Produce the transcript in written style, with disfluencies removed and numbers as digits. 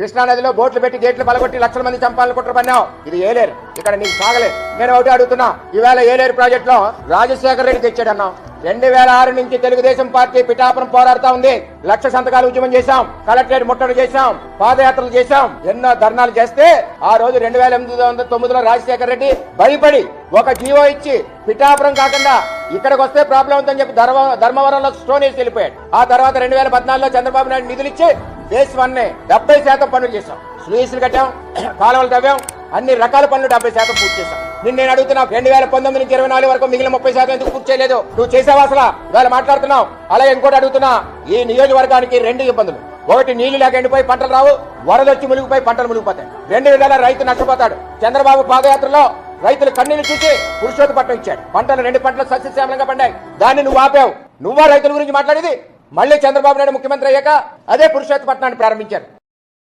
కృష్ణానదిలో బోట్లు పెట్టి గేట్లు పలగొట్టి లక్షల మంది చంపాలని కుట్ర పన్నావు. ఇది ఏలేరు, ఇక్కడ నీకు సాగలేదు. నేను ఒకటి అడుగుతున్నా, ఈవేళ ఏలేరు ప్రాజెక్ట్ లో రాజశేఖర రెడ్డి తెచ్చాడన్నావు. 2006 నుంచి తెలుగుదేశం పార్టీ పిఠాపురం పోరాడుతా ఉంది. 1,00,000 సంతకాలు ఉద్యమం చేశాం, కలెక్టరేట్ ముట్టడి చేశాం, పాదయాత్రలు చేశాం, ఎన్నో ధర్నాలు చేస్తే ఆ రోజు 2009లో రాజశేఖర రెడ్డి భయపడి ఒక జీవో ఇచ్చి పిఠాపురం కాకుండా ఇక్కడికి వస్తే ప్రాబ్లం ఉందని చెప్పి ధర్మవరంలో స్టోన్ వేసి వెళ్ళిపోయాడు. ఆ తర్వాత 2014లో చంద్రబాబు నాయుడు నిధులు ఇచ్చి ఫేజ్ 1 70% పనులు చేశాం, స్లూయిస్లు కట్టాం, కాలువలు తవ్వాం, అన్ని రకాల పనులు 70% పూర్తి చేశాం. నేను అడుగుతున్నా, 2019 నుంచి 24 వరకు మిగిలిన 30% ఎందుకు పూర్తి చేయలేదు? నువ్వు చేసావా అసలు? ఇవాళ మాట్లాడుతున్నావు. అలాగే ఇంకోటి అడుగుతున్నా, ఈ నియోజకవర్గానికి 2 ఇబ్బందులు. ఒకటి, నీళ్లు లేక ఎండిపోయి పంటలు రావు, వరదొచ్చి మునిగిపోయి పంటలు మునిగిపోతాయి. 2 విధాల రైతు నష్టపోతాడు. చంద్రబాబు పాదయాత్రలో రైతుల కన్నీళ్లు చూసి పురుషోత్తపట్నం ఇచ్చాడు. పంటలు 2 పంటలు సస్యశ్యామలంగా పండాయి. దాన్ని నువ్వు ఆపావు. నువ్వా రైతుల గురించి మాట్లాడేది? మళ్ళీ చంద్రబాబు నాయుడు ముఖ్యమంత్రి అయ్యాక అదే పురుషోత్తపట్నాన్ని ప్రారంభించారు.